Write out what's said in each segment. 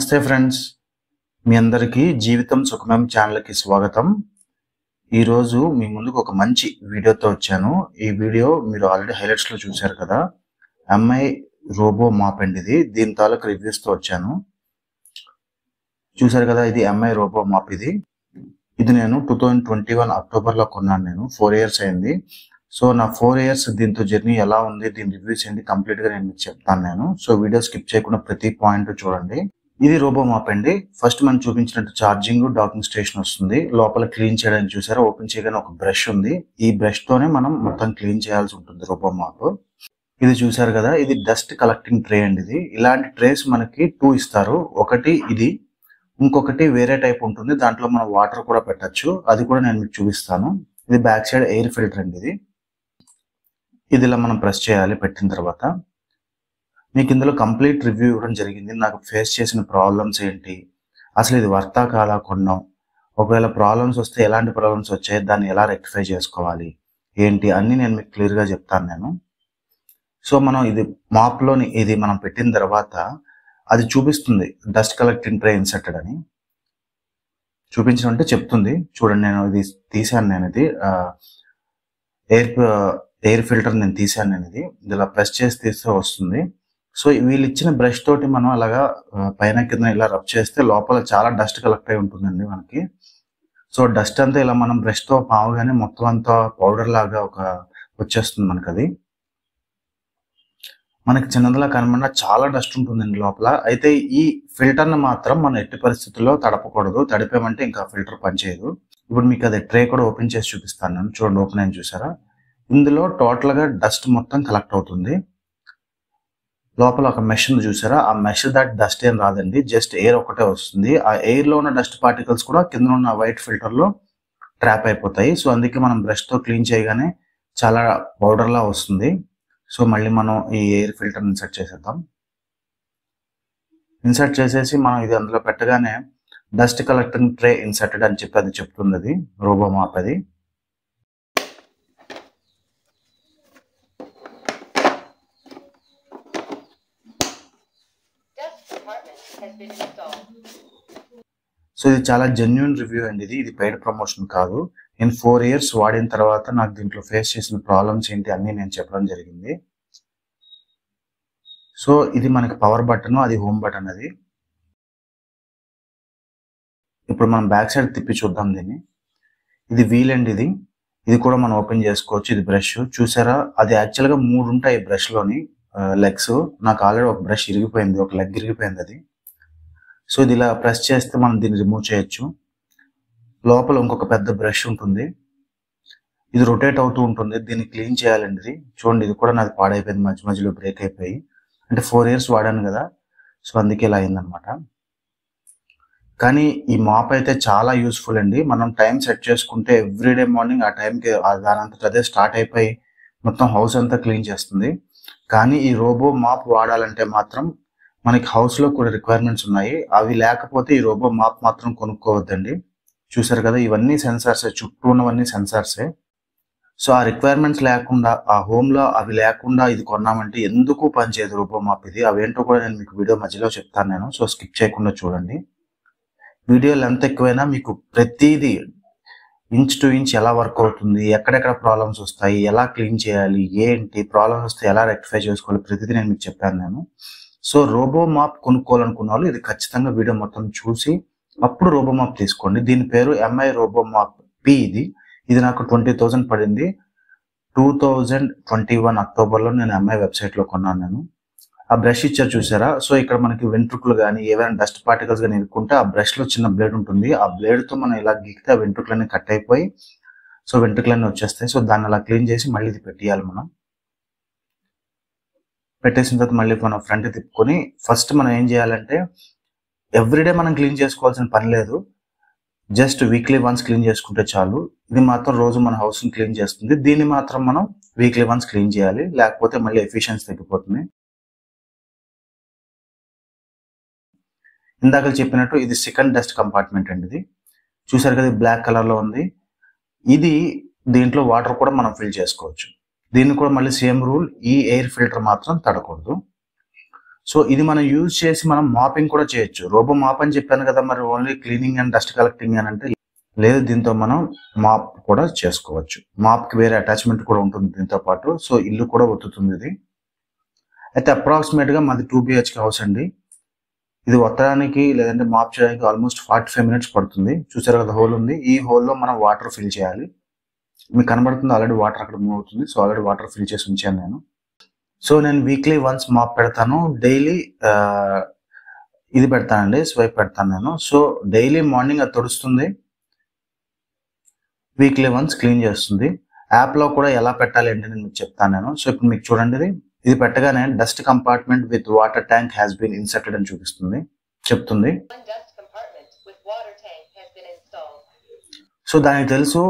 నమస్తే ఫ్రెండ్స్, మీ అందరికీ జీవితం సుఖమయం ఛానల్కి స్వాగతం. ఈరోజు మీ ముందుకు ఒక మంచి వీడియోతో వచ్చాను. ఈ వీడియో మీరు ఆల్రెడీ హైలైట్స్లో చూశారు కదా. ఎంఐ రోబో మాప్ అండి ఇది. దీని తాలూకు రివ్యూస్తో వచ్చాను. చూశారు కదా, ఇది ఎంఐ రోబో మాప్. ఇది నేను 2021 అక్టోబర్లో కొన్నాను. నేను 4 years అయింది. సో నా 4 years దీంతో జర్నీ ఎలా ఉంది, దీని రివ్యూస్ ఏంటి కంప్లీట్గా నేను మీకు చెప్తాను నేను. సో వీడియో స్కిప్ చేయకుండా ప్రతి పాయింట్ చూడండి. ఇది రోబో మాప్ అండి. ఫస్ట్ మనం చూపించినట్టు ఛార్జింగ్, డాకింగ్ స్టేషన్ వస్తుంది. లోపల క్లీన్ చేయడానికి చూసారా, ఓపెన్ చేయగానే ఒక బ్రష్ ఉంది. ఈ బ్రష్ తోనే మనం మొత్తం క్లీన్ చేయాల్సి ఉంటుంది రోబో మాప్. ఇది చూసారు కదా, ఇది డస్ట్ కలెక్టింగ్ ట్రే అండి. ఇది ఇలాంటి ట్రేస్ మనకి 2 ఇస్తారు. ఒకటి ఇది, ఇంకొకటి వేరే టైప్ ఉంటుంది. దాంట్లో మనం వాటర్ కూడా పెట్టచ్చు. అది కూడా నేను మీకు చూపిస్తాను. ఇది బ్యాక్ సైడ్ ఎయిర్ ఫిల్టర్ అండి. ఇది ఇలా మనం ప్రెస్ చేయాలి. పెట్టిన తర్వాత మీకు ఇందులో కంప్లీట్ రివ్యూ ఇవ్వడం జరిగింది. నాకు ఫేస్ చేసిన ప్రాబ్లమ్స్ ఏంటి, అసలు ఇది వర్తా కాదా కొన్నాం, ఒకవేళ ప్రాబ్లమ్స్ వస్తే ఎలాంటి ప్రాబ్లమ్స్ వచ్చాయి, దాన్ని ఎలా రెక్టిఫై చేసుకోవాలి ఏంటి అన్నీ నేను మీకు క్లియర్గా చెప్తాను నేను. సో మనం ఇది మాప్లోని ఇది మనం పెట్టిన తర్వాత అది చూపిస్తుంది డస్ట్ కలెక్టింగ్ ట్రే ఇన్సర్టెడ్ అని. చూపించడం అంటే చెప్తుంది. చూడండి, నేను ఇది తీసాను. నేను ఇది ఎయిర్ ఫిల్టర్ నేను తీసాను. నేను ఇది ఇలా ప్రెస్ చేసి తీస్తే వస్తుంది. సో వీళ్ళు ఇచ్చిన బ్రష్ తోటి మనం అలాగా పైన కింద ఇలా రబ్ చేస్తే లోపల చాలా డస్ట్ కలెక్ట్ అయి ఉంటుందండి మనకి. సో డస్ట్ అంతా ఇలా మనం బ్రష్తో పావగానే మొత్తం అంతా పౌడర్ లాగా వచ్చేస్తుంది మనకి. అది మనకి చిన్నదిలా కనబడినా చాలా డస్ట్ ఉంటుందండి లోపల. అయితే ఈ ఫిల్టర్ని మాత్రం మనం ఎట్టి పరిస్థితుల్లో తడపకూడదు. తడిపామంటే ఇంకా ఫిల్టర్ పనిచేయదు. ఇప్పుడు మీకు అది ట్రే కూడా ఓపెన్ చేసి చూపిస్తాను నేను. చూడండి, ఓపెన్ అయింది చూసారా. ఇందులో టోటల్గా డస్ట్ మొత్తం కలెక్ట్ అవుతుంది. లోపల ఒక మెష్ ఉంది చూసారా, ఆ మెష్ దాటి డస్ట్ ఏం రాదండి, జస్ట్ ఎయిర్ ఒకటే వస్తుంది. ఆ ఎయిర్ లో ఉన్న డస్ట్ పార్టికల్స్ కూడా కింద ఉన్న వైట్ ఫిల్టర్ లో ట్రాప్ అయిపోతాయి. సో అందుకే మనం బ్రష్ తో క్లీన్ చేయగానే చాలా పౌడర్ లా వస్తుంది. సో మళ్ళీ మనం ఈ ఎయిర్ ఫిల్టర్ ఇన్సర్ట్ చేసేద్దాం. ఇన్సర్ట్ చేసేసి మనం ఇది అందులో పెట్టగానే డస్ట్ కలెక్టింగ్ ట్రే ఇన్సర్టెడ్ అని చెప్పి అది చెప్తుంది. అది రోబో మాప్. అది సో ఇది చాలా జెన్యున్ రివ్యూ అండి. ఇది పెయిడ్ ప్రమోషన్ కాదు. నేను 4 years వాడిన తర్వాత నాకు దీంట్లో ఫేస్ చేసిన ప్రాబ్లమ్స్ ఏంటి అన్నీ నేను చెప్పడం జరిగింది. సో ఇది మనకి పవర్ బటన్, అది హోమ్ బటన్. అది ఇప్పుడు మనం బ్యాక్ సైడ్ తిప్పి చూద్దాం దీన్ని. ఇది వీల్ అండి. ఇది కూడా మనం ఓపెన్ చేసుకోవచ్చు. ఇది బ్రష్ చూసారా, అది యాక్చువల్గా 3 ఉంటాయి బ్రష్ లోని లెగ్స్. నాకు ఆల్రెడీ ఒక బ్రష్ ఇరిగిపోయింది, ఒక లెగ్ ఇరిగిపోయింది అది. సో ఇది ఇలా ప్రెస్ చేస్తే మనం దీన్ని రిమూవ్ చేయొచ్చు. లోపల ఇంకొక పెద్ద బ్రష్ ఉంటుంది. ఇది రొటేట్ అవుతూ ఉంటుంది. దీన్ని క్లీన్ చేయాలండి. ఇది చూడండి, ఇది కూడా నాది పాడైపోయింది, మధ్య మధ్యలో బ్రేక్ అయిపోయి. అంటే 4 years వాడాను కదా, సో అందుకే ఇలా అయిందనమాట. కానీ ఈ మాప్ అయితే చాలా యూస్ఫుల్ అండి. మనం టైం సెట్ చేసుకుంటే ఎవ్రీడే మార్నింగ్ ఆ టైంకి దానంతట అదే స్టార్ట్ అయిపోయి మొత్తం హౌస్ అంతా క్లీన్ చేస్తుంది. కానీ ఈ రోబో మాప్ వాడాలంటే మాత్రం మనకి హౌస్లో కూడా రిక్వైర్మెంట్స్ ఉన్నాయి. అవి లేకపోతే ఈ రోబో మాప్ మాత్రం కొనుక్కోవద్దండి. చూసారు కదా, ఇవన్నీ సెన్సార్సే, చుట్టూ ఉన్నవన్నీ సెన్సార్సే. సో ఆ రిక్వైర్మెంట్స్ లేకుండా, ఆ హోమ్లో అవి లేకుండా ఇది కొన్నామంటే ఎందుకు పనిచేయదు రోబో మాప్. ఇది అవేంటో కూడా నేను మీకు వీడియో మధ్యలో చెప్తాను నేను. సో స్కిప్ చేయకుండా చూడండి. వీడియో లెంత్ ఎక్కువైనా మీకు ప్రతిదీ ఇంచ్ టు ఇంచ్ ఎలా వర్క్ అవుతుంది, ఎక్కడెక్కడ ప్రాబ్లమ్స్ వస్తాయి, ఎలా క్లీన్ చేయాలి, ఏంటి ప్రాబ్లమ్స్ వస్తే ఎలా రెక్టిఫై చేసుకోవాలి, ప్రతిదీ నేను మీకు చెప్పాను నేను. సో రోబో మాప్ కొనుక్కోవాలనుకున్న వాళ్ళు ఇది ఖచ్చితంగా వీడియో మొత్తం చూసి అప్పుడు రోబో మాప్ తీసుకోండి. దీని పేరు ఎంఐ రోబో మాప్ పి. ఇది నాకు 20,000 పడింది. 2021 అక్టోబర్లో నేను ఎంఐ వెబ్సైట్లో కొన్నాను నేను. ఆ బ్రష్ ఇచ్చారు చూసారా. సో ఇక్కడ మనకి వెంట్రుకలు కానీ ఏవైనా డస్ట్ పార్టికల్స్ కానీ ఇరుక్కుంటే ఆ బ్రష్లో చిన్న బ్లేడ్ ఉంటుంది. ఆ బ్లేడ్తో మనం ఇలా గీకితే ఆ వెంట్రుకలన్నీ కట్ అయిపోయి సో వెంట్రుకలన్నీ వచ్చేస్తాయి. సో దాన్ని అలా క్లీన్ చేసి మళ్ళీ ఇది పెట్టేయాలి. మనం పెట్టేసిన తర్వాత మళ్ళీ మనం ఫ్రంట్ తిప్పుకొని ఫస్ట్ మనం ఏం చేయాలంటే ఎవ్రీడే మనం క్లీన్ చేసుకోవాల్సిన పని లేదు. జస్ట్ వీక్లీ వన్స్ క్లీన్ చేసుకుంటే చాలు. ఇది మాత్రం రోజు మన హౌస్ని క్లీన్ చేస్తుంది. దీన్ని మాత్రం మనం వీక్లీ వన్స్ క్లీన్ చేయాలి, లేకపోతే మళ్ళీ ఎఫిషియన్సీ తగ్గిపోతుంది. ఇందాక చెప్పినట్టు ఇది సెకండ్ డస్ట్ కంపార్ట్మెంట్ అండి. ఇది చూసారు కదా, బ్లాక్ కలర్లో ఉంది. ఇది దీంట్లో వాటర్ కూడా మనం ఫిల్ చేసుకోవచ్చు. దీన్ని కూడా మళ్ళీ సేమ్ రూల్, ఈ ఎయిర్ ఫిల్టర్ మాత్రం తడకూడదు. సో ఇది మనం యూజ్ చేసి మనం మాపింగ్ కూడా చేయొచ్చు. రోబో మాప్ అని చెప్పాను కదా, మరి only cleaning and dust collecting అని అంటే లేదు, దీంతో మనం మాప్ కూడా చేసుకోవచ్చు. మాప్ కి వేరే అటాచ్మెంట్ కూడా ఉంటుంది దీంతో పాటు. సో ఇల్లు కూడా ఒత్తుతుంది ఇది. అయితే అప్రాక్సిమేట్ గా మాది 2 BHK హౌస్ అండి. ఇది ఒత్తడానికి లేదంటే మాప్ చేయడానికి ఆల్మోస్ట్ 45 minutes పడుతుంది. చూసారు కదా హోల్ ఉంది, ఈ హోల్లో మనం వాటర్ ఫిల్ చేయాలి. మీకు కనబడుతుంది ఆల్రెడీ వాటర్ అక్కడ మూవ్ అవుతుంది. సో ఆల్రెడీ వాటర్ ఫిల్ చేసి ఉంచాను నేను. సో నేను వీక్లీ వన్స్ మాప్ పెడతాను, డైలీ ఇది పెడతానండి, స్వైప్ పెడతాను నేను. సో డైలీ మార్నింగ్ అది తుడుస్తుంది, వీక్లీ వన్స్ క్లీన్ చేస్తుంది. యాప్ లో కూడా ఎలా పెట్టాలి అంటే నేను మీకు చెప్తాను నేను. సో ఇప్పుడు మీకు చూడండి, ఇది పెట్టగానే dust compartment with water tank has been inserted అని చెప్తుంది. సో దానికి తెలుసు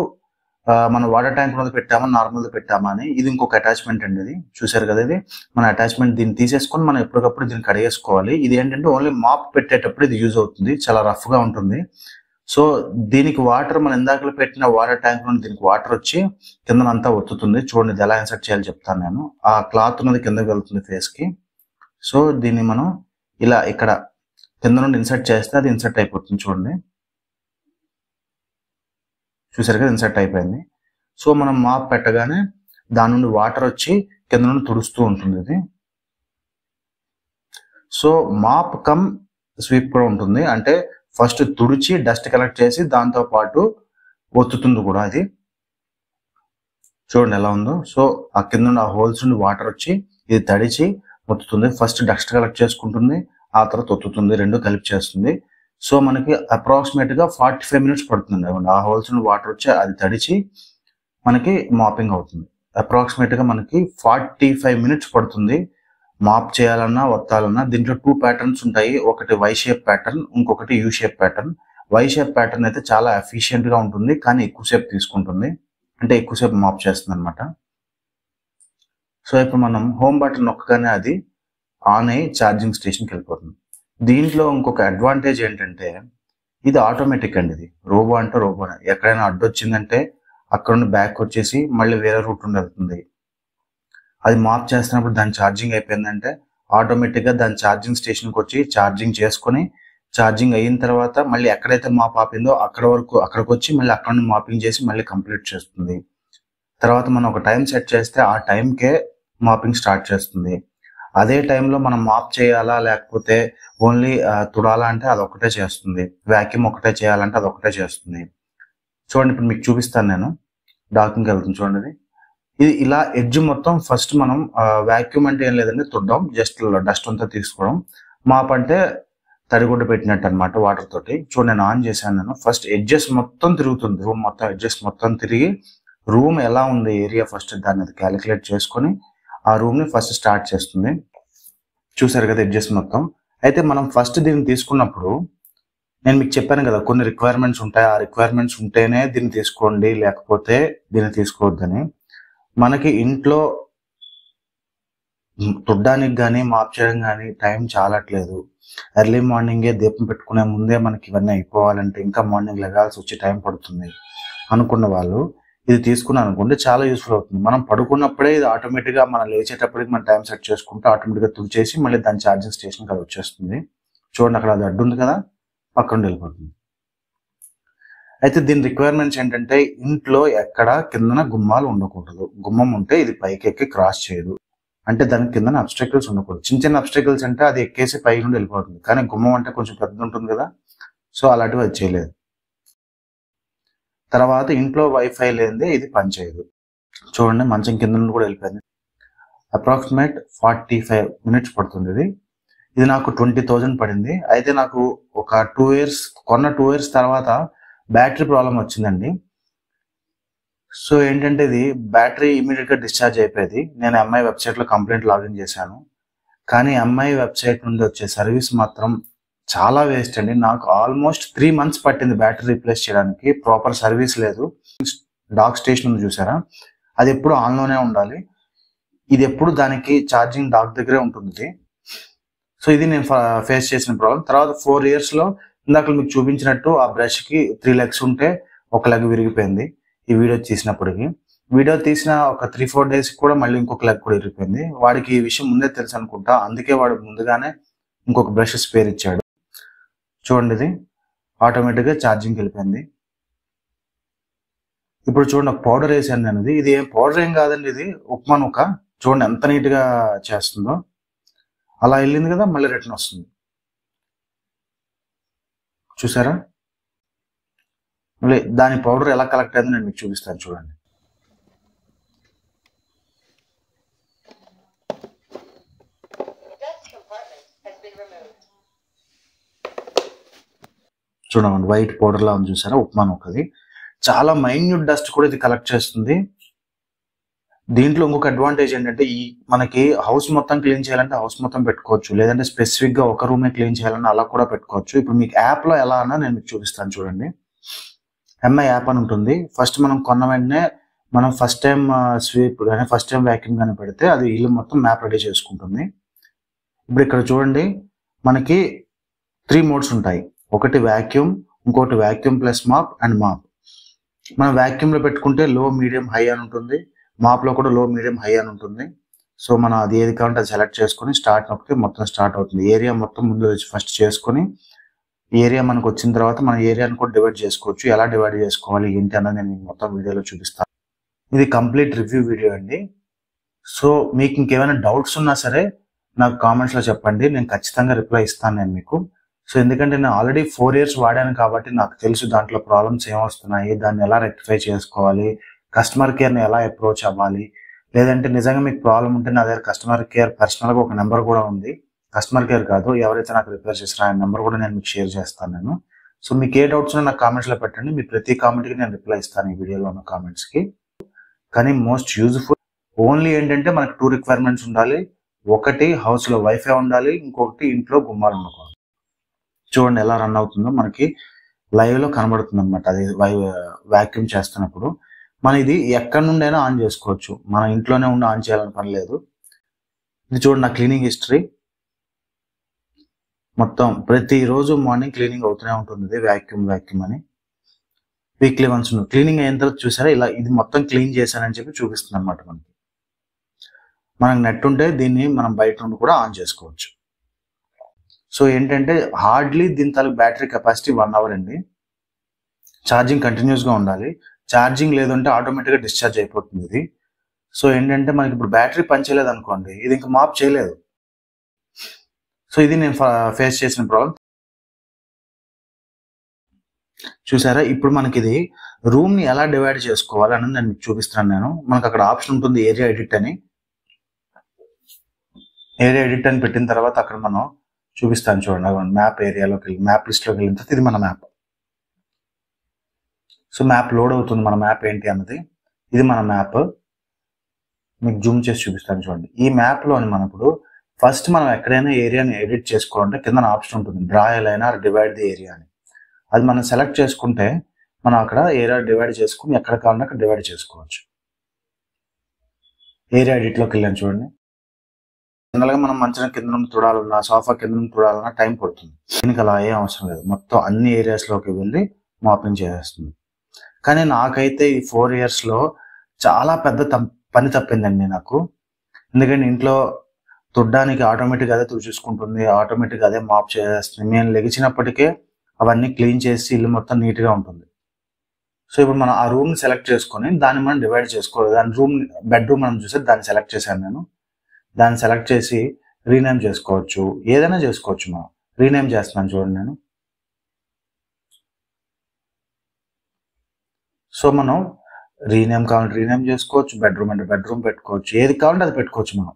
మన వాటర్ ట్యాంక్ మీద పెట్టామా నార్మల్ పెట్టామా అని. ఇది ఇంకొక అటాచ్మెంట్ అండి, ఇది చూసారు కదా, ఇది మన అటాచ్మెంట్. దీన్ని తీసేసుకొని మనం ఎప్పటికప్పుడు దీన్ని కడిగేసుకోవాలి. ఇది ఏంటంటే ఓన్లీ మాప్ పెట్టేటప్పుడు ఇది యూజ్ అవుతుంది, చాలా రఫ్ గా ఉంటుంది. సో దీనికి వాటర్ మనం ఇందాక పెట్టిన వాటర్ ట్యాంక్ నుండి దీనికి వాటర్ వచ్చి కిందనంతా ఒత్తుతుంది. చూడండి ఇది ఎలా ఇన్సర్ట్ చేయాలి చెప్తాను నేను. ఆ క్లాత్ ఉన్నది కిందకి వెళ్తుంది ఫేస్ కి. సో దీన్ని మనం ఇలా ఇక్కడ కింద నుండి ఇన్సర్ట్ చేస్తే అది ఇన్సర్ట్ అయిపోతుంది. చూడండి, చూసారు కదా, ఇన్సర్ట్ అయిపోయింది. సో మనం మాప్ పెట్టగానే దాని నుండి వాటర్ వచ్చి కింద నుండి తుడుస్తూ ఉంటుంది ఇది. సో మాప్ కమ్ స్వీప్ కూడా ఉంటుంది, అంటే ఫస్ట్ తుడిచి డస్ట్ కలెక్ట్ చేసి దాంతో పాటు ఒత్తుతుంది కూడా అది. చూడండి ఎలా ఉందో. సో ఆ కింద ఆ హోల్స్ నుండి వాటర్ వచ్చి ఇది తడిచి ఒత్తుతుంది. ఫస్ట్ డస్ట్ కలెక్ట్ చేసుకుంటుంది, ఆ తర్వాత ఒత్తుతుంది, రెండు కలిపి చేస్తుంది. సో మనకి అప్రాక్సిమేట్ గా 45 minutes పడుతుంది. ఆ హోల్స్ నుండి వాటర్ వచ్చి అది తడిచి మనకి మాపింగ్ అవుతుంది. అప్రాక్సిమేట్ గా మనకి 45 minutes పడుతుంది మాప్ చేయాలన్నా ఒత్తాలన్నా. దీంట్లో 2 patterns ఉంటాయి, ఒకటి వై షేప్ ప్యాటర్న్, ఇంకొకటి U shape pattern. Why shape pattern అయితే చాలా ఎఫిషియెంట్ గా ఉంటుంది, కానీ ఎక్కువసేపు తీసుకుంటుంది, అంటే ఎక్కువసేపు మాప్ చేస్తుంది అనమాట. సో ఇప్పుడు మనం హోమ్ బటన్ నొక్కగానే అది ఆన్ అయ్యి ఛార్జింగ్ స్టేషన్కి వెళ్ళిపోతుంది. దీంట్లో ఇంకొక అడ్వాంటేజ్ ఏంటంటే ఇది ఆటోమేటిక్ అండి. ఇది రోబో అంటే రోబోనే. ఎక్కడైనా అడ్డొచ్చిందంటే అక్కడ నుండి బ్యాక్ వచ్చేసి మళ్ళీ వేరే రూట్ నుండి వెళ్తుంది. అది మాప్ చేస్తున్నప్పుడు దాని ఛార్జింగ్ అయిపోయిందంటే ఆటోమేటిక్ గా దాని ఛార్జింగ్ స్టేషన్కి వచ్చి ఛార్జింగ్ చేసుకుని, ఛార్జింగ్ అయిన తర్వాత మళ్ళీ ఎక్కడైతే మాప్ ఆపిందో అక్కడికి వచ్చి మళ్ళీ అక్కడ నుండి మాపింగ్ చేసి మళ్ళీ కంప్లీట్ చేస్తుంది. తర్వాత మనం ఒక టైం సెట్ చేస్తే ఆ టైంకే మాపింగ్ స్టార్ట్ చేస్తుంది. అదే టైంలో మనం మాప్ చేయాలా లేకపోతే ఓన్లీ తుడాలా అంటే అదొక్కటే చేస్తుంది. వ్యాక్యూమ్ ఒకటే చేయాలంటే అదొక్కటే చేస్తుంది. చూడండి ఇప్పుడు మీకు చూపిస్తాను నేను. డాకింగ్కి వెళ్తుంది చూడండి. ఇది ఇలా ఎడ్జ్ మొత్తం ఫస్ట్ మనం వ్యాక్యూమ్ అంటే ఏం లేదండి, తుడ్డం, జస్ట్ డస్ట్ అంతా తీసుకోవడం. మాప్ అంటే తడిగుడ్డ పెట్టినట్టు అనమాట వాటర్ తోటి. చూడండి నేను ఆన్ చేశాను నేను. ఫస్ట్ ఎడ్జెస్ మొత్తం తిరుగుతుంది, రూమ్ మొత్తం ఎడ్జెస్ మొత్తం తిరిగి రూమ్ ఎలా ఉంది ఏరియా ఫస్ట్ దాన్ని అది క్యాలిక్యులేట్ చేసుకొని ఆ రూమ్ ని ఫస్ట్ స్టార్ట్ చేస్తుంది. చూసారు కదా ఎడ్జెస్ మొత్తం. అయితే మనం ఫస్ట్ దీన్ని తీసుకున్నప్పుడు నేను మీకు చెప్పాను కదా కొన్ని రిక్వైర్మెంట్స్ ఉంటాయి, ఆ రిక్వైర్మెంట్స్ ఉంటేనే దీన్ని తీసుకోండి లేకపోతే దీన్ని తీసుకోవద్దని. మనకి ఇంట్లో తుడ్డానికి కానీ మాప్ చేయడం కానీ టైం చాలట్లేదు, ఎర్లీ మార్నింగే దీపం పెట్టుకునే ముందే మనకి ఇవన్నీ అయిపోవాలంటే ఇంకా మార్నింగ్ లెగాల్సి వచ్చి టైం పడుతుంది అనుకున్న వాళ్ళు ఇది తీసుకున్నాను అనుకుంటే చాలా యూస్ఫుల్ అవుతుంది. మనం పడుకున్నప్పుడే ఇది ఆటోమేటిక్ గా మనం లేచేటప్పటికి మనం టైం సెట్ చేసుకుంటే ఆటోమేటిక్ గా తుడిచేసి మళ్ళీ దాని ఛార్జింగ్ స్టేషన్ అది వచ్చేస్తుంది. చూడండి అక్కడ అది అడ్డు ఉంది కదా, పక్కన వెళ్ళిపోతుంది. అయితే దీని రిక్వైర్మెంట్స్ ఏంటంటే ఇంట్లో ఎక్కడ కిందన గుమ్మాలు ఉండకూడదు. గుమ్మం ఉంటే ఇది పైకి ఎక్కి క్రాస్ చేయదు, అంటే దాని కింద అబ్స్ట్రకల్స్ ఉండకూడదు. చిన్న చిన్న అబ్స్ట్రకల్స్ అంటే అది ఎక్కేసి పై నుండి వెళ్ళిపోతుంది, కానీ గుమ్మం అంటే కొంచెం పెద్ద ఉంటుంది కదా, సో అలాంటివి అది చేయలేదు. తర్వాత ఇంట్లో వైఫై లేనిదే ఇది పనిచేయదు. చూడండి మంచం కింద నుండి కూడా వెళ్ళిపోయింది. అప్రాక్సిమేట్ 45 minutes పడుతుంది. ఇది నాకు 20,000 పడింది. అయితే నాకు ఒక 2 years కొన్న 2 years తర్వాత బ్యాటరీ ప్రాబ్లం వచ్చిందండి. సో ఏంటంటే ఇది బ్యాటరీ ఇమీడియట్ గా డిశ్చార్జ్ అయిపోయేది. నేను ఎంఐ వెబ్సైట్ లో కంప్లైంట్ లాగిన్ చేశాను, కానీ ఎంఐ వెబ్సైట్ నుండి వచ్చే సర్వీస్ మాత్రం చాలా వేస్ట్ అండి. నాకు ఆల్మోస్ట్ 3 months పట్టింది బ్యాటరీ రీప్లేస్ చేయడానికి. ప్రాపర్ సర్వీస్ లేదు. డాక్ స్టేషన్ ఉంది చూసారా, అది ఎప్పుడు ఆన్ లోనే ఉండాలి. ఇది ఎప్పుడు దానికి ఛార్జింగ్ డాక్ దగ్గరే ఉంటుంది. సో ఇది నేను ఫేస్ చేసిన ప్రాబ్లం. తర్వాత 4 years లో ఇందాక మీకు చూపించినట్టు ఆ బ్రష్ కి 3 legs ఉంటే ఒక లెగ్ విరిగిపోయింది ఈ వీడియో తీసినప్పటికి. వీడియో తీసిన ఒక 3-4 డేస్ కూడా మళ్ళీ ఇంకొక లెగ్ కూడా ఇరిగిపోయింది. వాడికి ఈ విషయం ముందే తెలుసు అనుకుంటా. అందుకే వాడు ముందుగానే ఇంకొక బ్రష్ స్పేర్ ఇచ్చాడు. చూడండి, ఇది ఆటోమేటిక్గా ఛార్జింగ్కి వెళ్ళిపోయింది. ఇప్పుడు చూడండి, ఒక పౌడర్ వేసాను నేను. ఇది ఏం పౌడర్ ఏం కాదండి, ఇది ఉప్మా నూక. చూడండి ఎంత నీట్గా చేస్తుందో. అలా వెళ్ళింది కదా, మళ్ళీ రిటర్న్ వస్తుంది. చూసారా? మళ్ళీ దాని పౌడర్ ఎలా కలెక్ట్ అయిందో నేను మీకు చూపిస్తాను. చూడండి, చూడండి వైట్ పౌడర్ లా ఉంది. చూసారా? ఉప్మా నూకది. చాలా మైన్యూట్ డస్ట్ కూడా ఇది కలెక్ట్ చేస్తుంది. దీంట్లో ఇంకొక అడ్వాంటేజ్ ఏంటంటే, ఈ మనకి హౌస్ మొత్తం క్లీన్ చేయాలంటే హౌస్ మొత్తం పెట్టుకోవచ్చు, లేదంటే స్పెసిఫిక్ గా ఒక రూమే క్లీన్ చేయాలన్నా అలా కూడా పెట్టుకోవచ్చు. ఇప్పుడు మీకు యాప్ లో ఎలా అన్నా నేను మీకు చూపిస్తాను. చూడండి, ఎంఐ యాప్ అని ఉంటుంది. ఫస్ట్ మనం కొన్న వెంటనే మనం ఫస్ట్ టైం స్వీప్ కానీ ఫస్ట్ టైం వ్యాక్యూమ్ కానీ పెడితే అది ఇల్లు మొత్తం మ్యాప్ రెడీ చేసుకుంటుంది. ఇప్పుడు ఇక్కడ చూడండి, మనకి 3 మోడ్స్ ఉంటాయి. ఒకటి వ్యాక్యూమ్, ఇంకోటి vacuum plus mop and mop. మనం వ్యాక్యూమ్ లో పెట్టుకుంటే లో, మీడియం, హై అని ఉంటుంది. మాప్ లో కూడా లో, మీడియం, హై అని ఉంటుంది. సో మనం అది ఏది కావాలంటే అది సెలెక్ట్ చేసుకొని స్టార్ట్ నొక్కితే మొత్తం స్టార్ట్ అవుతుంది. ఏరియా మొత్తం ముందు ఫస్ట్ చేసుకొని ఏరియా మనకు వచ్చిన తర్వాత మన ఏరియాని కూడా డివైడ్ చేసుకోవచ్చు. ఎలా డివైడ్ చేసుకోవాలి ఏంటి అన్నది నేను మొత్తం వీడియోలో చూపిస్తాను. ఇది కంప్లీట్ రివ్యూ వీడియో అండి. సో మీకు ఇంకేమైనా డౌట్స్ ఉన్నా సరే నాకు కామెంట్స్ లో చెప్పండి, నేను ఖచ్చితంగా రిప్లై ఇస్తాను నేను మీకు. సో ఎందుకంటే నేను ఆల్రెడీ 4 years వాడాను కాబట్టి నాకు తెలుసు దాంట్లో ప్రాబ్లమ్స్ ఏమొస్తున్నాయి, దాన్ని ఎలా రెక్టిఫై చేసుకోవాలి, కస్టమర్ కేర్ని ఎలా అప్రోచ్ అవ్వాలి. లేదంటే నిజంగా మీకు ప్రాబ్లం ఉంటే నా దగ్గర కస్టమర్ కేర్ పర్సనల్గా ఒక నెంబర్ కూడా ఉంది. కస్టమర్ కేర్ కాదు, ఎవరైతే నాకు రిపేర్ చేస్తారో ఆ నెంబర్ కూడా నేను మీకు షేర్ చేస్తాను నేను. సో మీకు ఏ డౌట్స్ ఉన్నా నాకు కామెంట్స్లో పెట్టండి. మీ ప్రతి కామెంట్కి నేను రిప్లై ఇస్తాను ఈ వీడియోలో ఉన్న కామెంట్స్కి. కానీ మోస్ట్ యూజ్ఫుల్ ఓన్లీ ఏంటంటే మనకు 2 రిక్వైర్మెంట్స్ ఉండాలి. ఒకటి హౌస్లో వైఫై ఉండాలి, ఇంకొకటి ఇంట్లో గుమ్మాలు ఉండకూడదు. చూడండి ఎలా రన్ అవుతుందో మనకి లైవ్ లో కనబడుతుంది అనమాట. అది వ్యాక్యూమ్ చేస్తున్నప్పుడు మనం ఇది ఎక్కడి నుండైనా ఆన్ చేసుకోవచ్చు. మన ఇంట్లోనే ఉండి ఆన్ చేయాలని పని లేదు. ఇది చూడండి నా క్లీనింగ్ హిస్టరీ. మొత్తం ప్రతిరోజు మార్నింగ్ క్లీనింగ్ అవుతూనే ఉంటుంది. ఇది వ్యాక్యూమ్ అని వీక్లీ వన్స్ క్లీనింగ్ అయిన తర్వాత చూసారా, ఇలా ఇది మొత్తం క్లీన్ చేశానని చెప్పి చూపిస్తుంది అనమాట. మనకు నెట్ ఉంటే దీన్ని మనం బయట నుండి కూడా ఆన్ చేసుకోవచ్చు. సో ఏంటంటే హార్డ్లీ దీని తాలూకు బ్యాటరీ కెపాసిటీ 1 hour అండి. ఛార్జింగ్ కంటిన్యూస్గా ఉండాలి. ఛార్జింగ్ లేదంటే ఆటోమేటిక్గా డిశ్చార్జ్ అయిపోతుంది ఇది. సో ఏంటంటే మనకి ఇప్పుడు బ్యాటరీ పనిచేయలేదు అనుకోండి, ఇది ఇంకా మాప్ చేయలేదు. సో ఇది నేను ఫేస్ చేసిన ప్రాబ్లం. చూసారా? ఇప్పుడు మనకి ఇది రూమ్ని ఎలా డివైడ్ చేసుకోవాలి అని నేను మీకు చూపిస్తున్నాను నేను. మనకు అక్కడ ఆప్షన్ ఉంటుంది ఏరియా ఎడిట్ అని. ఏరియా ఎడిట్ అని పెట్టిన తర్వాత అక్కడ మనం చూపిస్తాను చూడండి, మ్యాప్ ఏరియాలోకి వెళ్ళి మ్యాప్ లిస్ట్లోకి వెళ్ళిన తర్వాత ఇది మన మ్యాప్. సో మ్యాప్ లోడ్ అవుతుంది, మన మ్యాప్ ఏంటి అన్నది. ఇది మన మ్యాప్. మీకు జూమ్ చేసి చూపిస్తాను చూడండి. ఈ మ్యాప్లోని మనం ఇప్పుడు ఫస్ట్ మనం ఎక్కడైనా ఏరియాని ఎడిట్ చేసుకోవాలంటే కింద ఆప్షన్ ఉంటుంది draw a line or divide the area అని. అది మనం సెలెక్ట్ చేసుకుంటే మనం అక్కడ ఏరియా డివైడ్ చేసుకుని ఎక్కడ కావాలంటే అక్కడ డివైడ్ చేసుకోవచ్చు. ఏరియా ఎడిట్లోకి వెళ్ళాను చూడండి. జనరల్గా మనం మంచం కింద నుండి తుడాలన్నా, సోఫా కింద నుండి తుడాలన్నా టైం పడుతుంది. దీనికి అలా ఏం అవసరం లేదు, మొత్తం అన్ని ఏరియాస్లోకి వెళ్ళి మాపింగ్ చేసేస్తుంది. కానీ నాకైతే ఈ 4 yearsలో చాలా పెద్ద పని తప్పిందండి నాకు. ఎందుకంటే ఇంట్లో తుడ్డానికి ఆటోమేటిక్గా అదే తుడిచేసుకుంటుంది, ఆటోమేటిక్గా అదే మాప్ చేసేస్తుంది. మేము లెగిచినప్పటికే అవన్నీ క్లీన్ చేసి ఇల్లు మొత్తం నీట్గా ఉంటుంది. సో ఇప్పుడు మనం ఆ రూమ్ని సెలెక్ట్ చేసుకొని దాన్ని మనం డివైడ్ చేసుకోవాలి. దాని బెడ్రూమ్ మనం చూస్తే దాన్ని సెలెక్ట్ చేశాను నేను. దాన్ని సెలెక్ట్ చేసి రీనేమ్ చేసుకోవచ్చు, ఏదైనా చేసుకోవచ్చు. మనం రీనేమ్ చేస్తున్నాను చూడండి నేను. సో మనం రీనేమ్ కావాలంటే రీనేమ్ చేసుకోవచ్చు, బెడ్రూమ్ అంటే బెడ్రూమ్ పెట్టుకోవచ్చు, ఏది కావాలంటే అది పెట్టుకోవచ్చు మనం.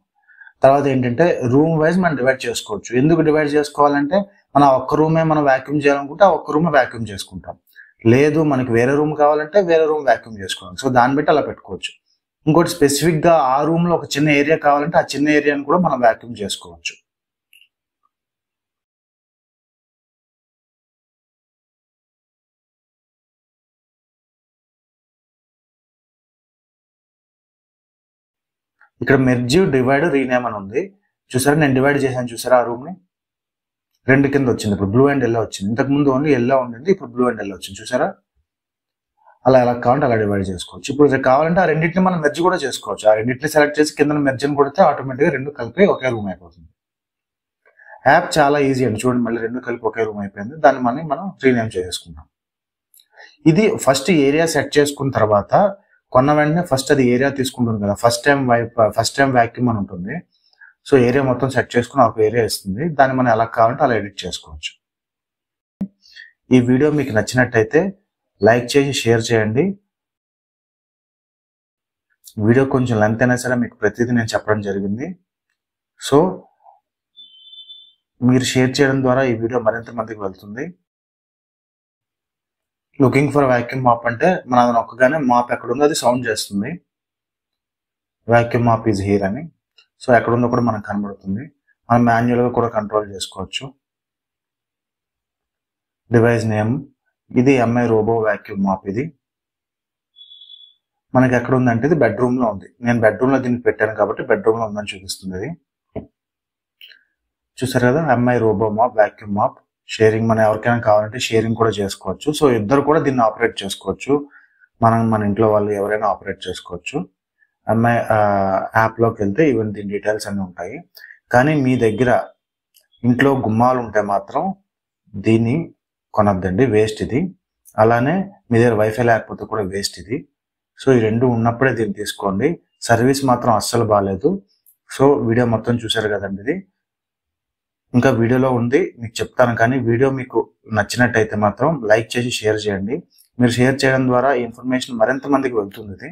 తర్వాత ఏంటంటే రూమ్ వైజ్ మనం డివైడ్ చేసుకోవచ్చు. ఎందుకు డివైడ్ చేసుకోవాలంటే మనం ఒక్క రూమే మనం వ్యాక్యూమ్ చేయాలనుకుంటే ఆ ఒక్క రూమే వ్యాక్యూమ్ చేసుకుంటాం. లేదు మనకి వేరే రూమ్ కావాలంటే వేరే రూమ్ వ్యాక్యూమ్ చేసుకోవాలి. సో దాన్ని బట్టి అలా పెట్టుకోవచ్చు. ఇంకోటి స్పెసిఫిక్గా ఆ రూమ్లో ఒక చిన్న ఏరియా కావాలంటే ఆ చిన్న ఏరియాని కూడా మనం వ్యాక్యూమ్ చేసుకోవచ్చు. ఇక్కడ మెర్జ్, డివైడ్, రీనేమ్ అని ఉంది చూసారా. నేను డివైడ్ చేశాను చూసారా. ఆ రూమ్ని 2 కింద వచ్చింది. ఇప్పుడు బ్లూ అండ్ ఎల్లో వచ్చింది. ఇంతకు ముందు ఓన్లీ ఎల్లో ఉండింది, ఇప్పుడు బ్లూ అండ్ ఎల్లో వచ్చింది చూసారా. అలా ఎలా కావాలంటే అలా డివైడ్ చేసుకోవచ్చు. ఇప్పుడు ఇది కావాలంటే ఆ రెండింటిని మనం మెర్జ్ కూడా చేసుకోవచ్చు. ఆ రెండింటిని సెలెక్ట్ చేసి కింద మెర్జ్ అని కొడితే ఆటోమేటిక్గా రెండు కలిపి ఒకే రూమ్ అయిపోతుంది. యాప్ చాలా ఈజీ అండి. చూడండి, మళ్ళీ రెండు కలిపి ఒకే రూమ్ అయిపోయింది. దాన్ని మనం రీనేమ్ చేసుకుంటాం. ఇది ఫస్ట్ ఏరియా సెట్ చేసుకున్న తర్వాత కొన్న వెంటనే ఫస్ట్ అది ఏరియా తీసుకుంటుంది కదా, ఫస్ట్ టైం వ్యాక్యూమ్ అని ఉంటుంది. సో ఏరియా మొత్తం సెట్ చేసుకుని ఒక ఏరియా ఇస్తుంది. దాన్ని మనం ఎలా కావాలంటే అలా ఎడిట్ చేసుకోవచ్చు. ఈ వీడియో మీకు నచ్చినట్టయితే లైక్ చేసి షేర్ చేయండి. వీడియో కొంచెం లెంత్ అయినా సరే మీకు ప్రతిదీ నేను చెప్పడం జరిగింది. సో మీరు షేర్ చేయడం ద్వారా ఈ వీడియో మరింత మందికి వెళ్తుంది. లుకింగ్ ఫర్ వాక్యూమ్ మాప్ అంటే మనం నొక్కగానే మాప్ ఎక్కడ ఉందో అది సౌండ్ చేస్తుంది, వాక్యూమ్ మాప్ ఈజ్ హియర్ అని. సో ఎక్కడ ఉందో కూడా మనకు కనబడుతుంది. మనం మాన్యువల్గా కూడా కంట్రోల్ చేసుకోవచ్చు. డివైస్ నేమ్ ఇది ఎంఐ రోబో వాక్యూమ్ మాప్. ఇది మనకి ఎక్కడ ఉందంటే ఇది బెడ్రూమ్లో ఉంది. నేను బెడ్రూమ్లో దీన్ని పెట్టాను కాబట్టి బెడ్రూమ్లో ఉందని చూపిస్తుంది. ఇది చూసారు కదా, MI robot mop vacuum mop. Sharing మనం ఎవరికైనా కావాలంటే షేరింగ్ కూడా చేసుకోవచ్చు. సో ఇద్దరు కూడా దీన్ని ఆపరేట్ చేసుకోవచ్చు. మన ఇంట్లో వాళ్ళు ఎవరైనా ఆపరేట్ చేసుకోవచ్చు. ఎంఐ యాప్లోకి వెళ్తే ఈవెన్ దీని డీటెయిల్స్ అన్నీ ఉంటాయి. కానీ మీ దగ్గర ఇంట్లో గుమ్మాలు ఉంటే మాత్రం దీన్ని కొనొద్దండి, వేస్ట్ ఇది. అలానే మీ దగ్గర వైఫై లేకపోతే కూడా వేస్ట్ ఇది. సో ఈ రెండు ఉన్నప్పుడే దీన్ని తీసుకోండి. సర్వీస్ మాత్రం అస్సలు బాగాలేదు. సో వీడియో మొత్తం చూసారు కదండి. ఇది ఇంకా వీడియోలో ఉంది, మీకు చెప్తాను. కానీ వీడియో మీకు నచ్చినట్టయితే మాత్రం లైక్ చేసి షేర్ చేయండి. మీరు షేర్ చేయడం ద్వారా ఈ ఇన్ఫర్మేషన్ మరింత మందికి వెళ్తుంది. ఇది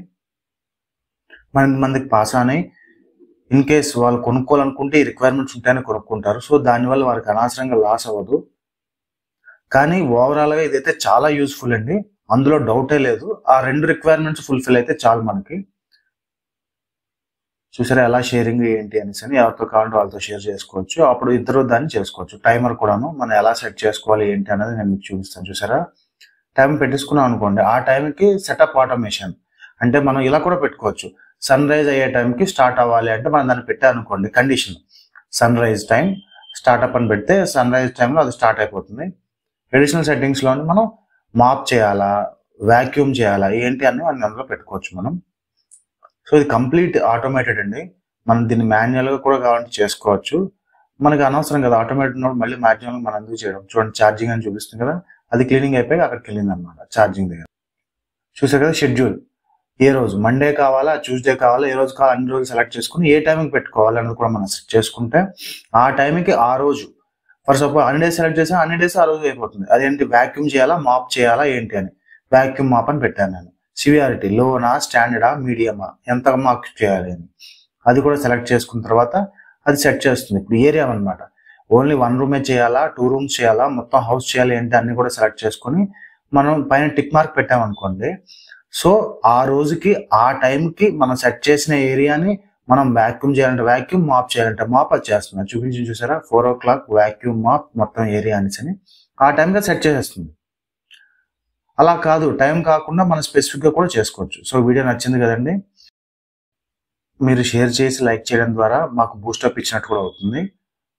మరింత మందికి పాస్ అని ఇన్ కేస్ వాళ్ళు కొనుక్కోవాలనుకుంటే ఈ రిక్వైర్మెంట్స్ ఉంటాయని కొనుక్కుంటారు. సో దానివల్ల వారికి అనవసరంగా లాస్ అవ్వదు. కానీ ఓవరాల్గా ఇదైతే చాలా యూజ్ఫుల్ అండి, అందులో డౌటే లేదు. ఆ రెండు రిక్వైర్మెంట్స్ ఫుల్ఫిల్ అయితే చాలు మనకి. చూసారా ఎలా షేరింగ్ ఏంటి అనేసి అని, ఎవరితో కావాలంటే వాళ్ళతో షేర్ చేసుకోవచ్చు. అప్పుడు ఇద్దరు దాన్ని చేసుకోవచ్చు. టైమర్ కూడాను మనం ఎలా సెట్ చేసుకోవాలి ఏంటి అనేది నేను మీకు చూపిస్తాను. చూసారా, టైం పెట్టేసుకున్నాం అనుకోండి, ఆ టైంకి సెటప్ ఆటోమేషన్ అంటే మనం ఇలా కూడా పెట్టుకోవచ్చు. సన్ రైజ్ అయ్యే టైంకి స్టార్ట్ అవ్వాలి అంటే మనం దాన్ని పెట్టామనుకోండి, condition sunrise time startup అని పెడితే సన్ రైజ్ టైంలో అది స్టార్ట్ అయిపోతుంది. అడిషనల్ సెట్టింగ్స్లోని మనం మాప్ చేయాలా, వాక్యూమ్ చేయాలా ఏంటి అన్ని అందులో పెట్టుకోవచ్చు మనం. సో ఇది కంప్లీట్ ఆటోమేటెడ్ అండి. మనం దీన్ని మాన్యువల్గా కూడా కావాలంటే చేసుకోవచ్చు. మనకి అనవసరం కదా ఆటోమేటెడ్ ఉన్నప్పుడు మళ్ళీ మాన్యువల్గా మనం ఎందుకు చేయడం. చూడండి, ఛార్జింగ్ అని చూపిస్తుంది కదా, అది క్లీనింగ్ అయిపోయి అక్కడికి వెళ్ళింది అనమాట ఛార్జింగ్ దగ్గర. చూసారు కదా, షెడ్యూల్ ఏ రోజు మండే కావాలా, ట్యూస్డే కావాలా, ఏ రోజు కావాలా అన్ని రోజులు సెలెక్ట్ చేసుకుని ఏ టైంకి పెట్టుకోవాలి అన్నది కూడా మనం సెట్ చేసుకుంటే ఆ టైంకి ఆ రోజు, ఫర్ సపోజ్ అన్ని డేస్ సెలెక్ట్ చేసినా అన్ని డేస్ ఆ రోజు అయిపోతుంది. అదేంటి వాక్యూమ్ చేయాలా, మాప్ చేయాలా ఏంటి అని వాక్యూమ్ మాప్ అని పెట్టాను నేను. సివియారిటీ లోనా, స్టాండర్డా, మీడియమా, ఎంత మాప్ చేయాలి అని అది కూడా సెలెక్ట్ చేసుకున్న తర్వాత అది సెట్ చేస్తుంది. ఇప్పుడు ఏరియా అనమాట, ఓన్లీ 1 రూమే చేయాలా, 2 రూమ్స్ చేయాలా, మొత్తం హౌస్ చేయాలి ఏంటి అన్ని కూడా సెలెక్ట్ చేసుకుని మనం పైన టిక్ మార్క్ పెట్టామనుకోండి. సో ఆ రోజుకి ఆ టైంకి మనం సెట్ చేసిన ఏరియాని మనం వాక్యూమ్ చేయాలంటే వాక్యూమ్, మాప్ చేయాలంటే మాప్ అది చేస్తుంది. చూపించి చూసారా, 4 o'clock వాక్యూమ్ మాప్ మొత్తం ఏరియా అనేసి ఆ టైంగా సెట్ చేసేస్తుంది. అలా కాదు, టైం కాకుండా మనం స్పెసిఫిక్గా కూడా చేసుకోవచ్చు. సో వీడియో నచ్చింది కదండి, మీరు షేర్ చేసి లైక్ చేయడం ద్వారా మాకు బూస్టప్ ఇచ్చినట్టు కూడా అవుతుంది.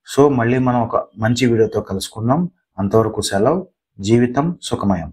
సో మళ్ళీ మనం ఒక మంచి వీడియోతో కలుసుకుందాం. అంతవరకు సెలవు. జీవితం సుఖమయం.